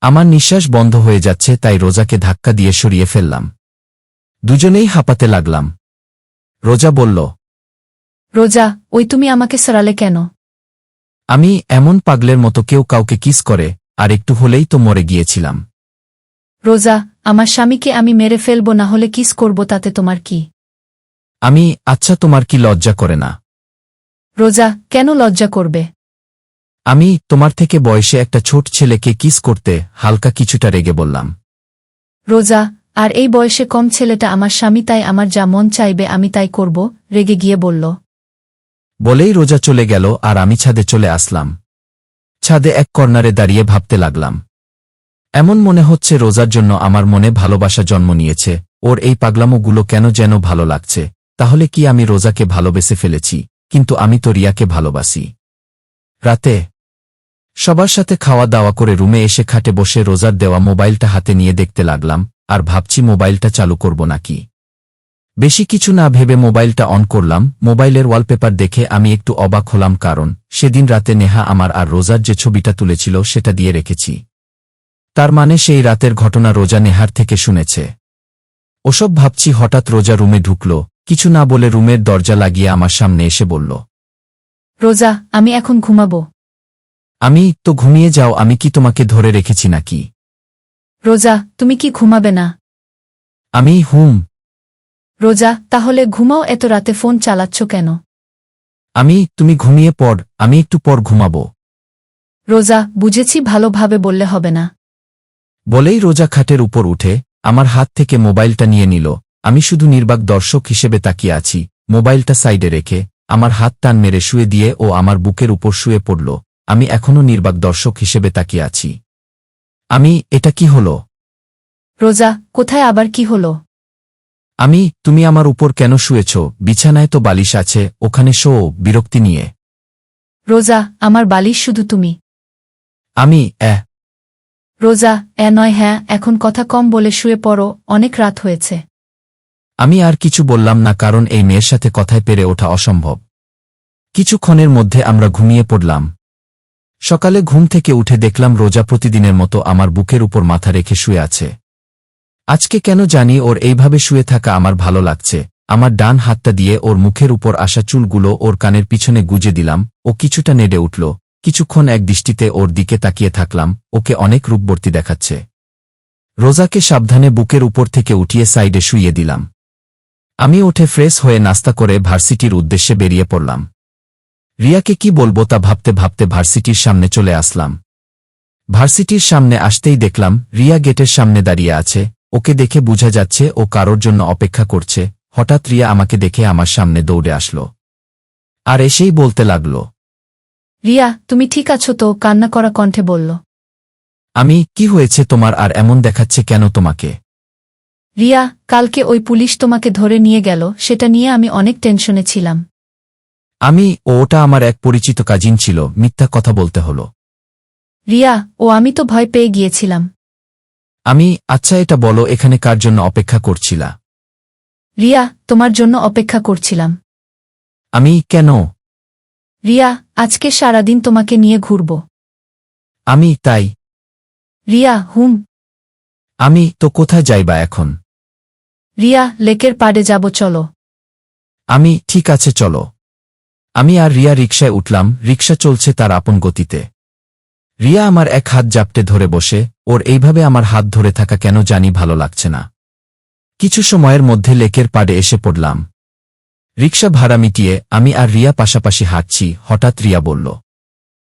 আমার নিঃশ্বাস বন্ধ হয়ে যাচ্ছে, তাই রোজাকে ধাক্কা দিয়ে সরিয়ে ফেললাম। দুজনেই হাঁপাতে লাগলাম। রোজা বলল, রোজা, ওই তুমি আমাকে সরালে কেন? আমি এমন পাগলের মতো কেউ কাউকে কিস করে, আর একটু হলেই তো মরে গিয়েছিলাম। রোজা, আমার স্বামীকে আমি মেরে ফেলব, না হলে কিস করব, তাতে তোমার কি? আচ্ছা, তোমার কি লজ্জা করে না? রোজা, কেন লজ্জা করবে? আমি তোমার থেকে বয়সে একটা ছোট ছেলেকে কিস করতে হালকা কিছুটা রেগে বললাম। রোজা, আর এই বয়সে কম ছেলেটা আমার স্বামী, তাই আমার যা মন চাইবে আমি তাই করব, রেগে গিয়ে বলল। বলেই রোজা চলে গেল, আর আমি ছাদে চলে আসলাম। ছাদে এক কর্নারে দাঁড়িয়ে ভাবতে লাগলাম। এমন মনে হচ্ছে রোজার জন্য আমার মনে ভালোবাসা জন্ম নিয়েছে। ওর এই পাগলামোগুলো কেন যেন ভালো লাগছে। তাহলে কি আমি রোজাকে ভালোবেসে ফেলেছি? কিন্তু আমি তো রিয়াকে ভালোবাসি। রাতে সবার সাথে খাওয়া দাওয়া করে রুমে এসে খাটে বসে রোজার দেওয়া মোবাইলটা হাতে নিয়ে দেখতে লাগলাম, আর ভাবছি মোবাইলটা চালু করব নাকি। বেশি কিছু না ভেবে মোবাইলটা অন করলাম। মোবাইলের ওয়ালপেপার দেখে আমি একটু অবাক হলাম, কারণ সেদিন রাতে নেহা আমার আর রোজার যে ছবিটা তুলেছিল সেটা দিয়ে রেখেছি। তার মানে সেই রাতের ঘটনা রোজা নেহার থেকে শুনেছে। ওসব ভাবছি, হঠাৎ রোজা রুমে ঢুকল। কিছু না বলে রুমের দরজা লাগিয়ে আমার সামনে এসে বলল, রোজা, আমি এখন ঘুমাবো। আমি তো ঘুমিয়ে যাও, আমি কি তোমাকে ধরে রেখেছি নাকি? রোজা, তুমি কি ঘুমাবে না? আমি রোজা, তাহলে ঘুমাও, এত রাতে ফোন চালাচ্ছ কেন? তুমি ঘুমিয়ে পড়, আমি একটু পর ঘুমাবো। রোজা, বুঝেছি, ভালোভাবে বললে হবে না। বলেই রোজা খাটের উপর উঠে আমার হাত থেকে মোবাইলটা নিয়ে নিল। আমি শুধু নির্বাক দর্শক হিসেবে তাকিয়ে আছি। মোবাইলটা সাইডে রেখে আমার হাত টান মেরে শুয়ে দিয়ে ও আমার বুকের উপর শুয়ে পড়ল। আমি এখনও নির্বাক দর্শক হিসেবে তাকিয়ে আছি। এটা কি হলো? রোজা, কোথায় আবার কি হলো? তুমি আমার উপর কেন শুয়েছ? বিছানায় তো বালিশ আছে, ওখানে শো। বিরক্তি নিয়ে। রোজা, আমার বালিশ শুধু তুমি। রোজা, নয় হ্যাঁ, এখন কথা কম বলে শুয়ে পড়ো, অনেক রাত হয়েছে। আমি আর কিছু বললাম না, কারণ এই মেয়ের সাথে কথায় পেরে ওঠা অসম্ভব। কিছুক্ষণের মধ্যে আমরা ঘুমিয়ে পড়লাম। সকালে ঘুম থেকে উঠে দেখলাম রোজা প্রতিদিনের মতো আমার বুকের উপর মাথা রেখে শুয়ে আছে। আজকে কেন জানি ওর এইভাবে শুয়ে থাকা আমার ভালো লাগছে। আমার ডান হাতটা দিয়ে ওর মুখের উপর আসা চুলগুলো ওর কানের পিছনে গুজে দিলাম। ও কিছুটা নেড়ে উঠল। কিছুক্ষণ এক দৃষ্টিতে ওর দিকে তাকিয়ে থাকলাম। ওকে অনেক রূপবর্তী দেখাচ্ছে। রোজাকে সাবধানে বুকের উপর থেকে উঠিয়ে সাইডে শুইয়ে দিলাম। আমি উঠে ফ্রেশ হয়ে নাস্তা করে ভার্সিটির উদ্দেশ্যে বেরিয়ে পড়লাম। রিয়াকে কি বলবো তা ভাবতে ভাবতে ভার্সিটির সামনে চলে আসলাম। ভার্সিটির সামনে আসতেই দেখলাম রিয়া গেটের সামনে দাঁড়িয়ে আছে। ওকে দেখে বোঝা যাচ্ছে ও কারোর জন্য অপেক্ষা করছে। হঠাৎ রিয়া আমাকে দেখে আমার সামনে দৌড়ে আসলো, আর এসেই বলতে লাগল, রিয়া, তুমি ঠিক আছো তো? কান্না করা কণ্ঠে বলল। কি হয়েছে তোমার, আর এমন দেখাচ্ছে কেন তোমাকে? রিয়া, কালকে ওই পুলিশ তোমাকে ধরে নিয়ে গেল, সেটা নিয়ে আমি অনেক টেনশনে ছিলাম। ওটা আমার এক পরিচিত কাজিন ছিল। মিথ্যা কথা বলতে হলো। রিয়া, আমি তো ভয় পেয়ে গিয়েছিলাম। আচ্ছা, এটা বলো, এখানে কার জন্য অপেক্ষা করছিলা? রিয়া, তোমার জন্য অপেক্ষা করছিলাম। কেন? রিয়া, আজকে সারাদিন তোমাকে নিয়ে ঘুরব। তাই? রিয়া, তো কোথায় যাইবা এখন? রিয়া, লেকের পাড়ে যাব, চলো। ঠিক আছে, চলো। আমি আর রিয়া রিকশায় উঠলাম। রিকশা চলছে তার আপন গতিতে। রিয়া আমার এক হাত জাপটে ধরে বসে। ওর এইভাবে আমার হাত ধরে থাকা কেন জানি ভালো লাগছে না। কিছু সময়ের মধ্যে লেকের পাড়ে এসে পড়লাম। রিকশা ভাড়া মিটিয়ে আমি আর রিয়া পাশাপাশি হাঁটছি। হঠাৎ রিয়া বলল,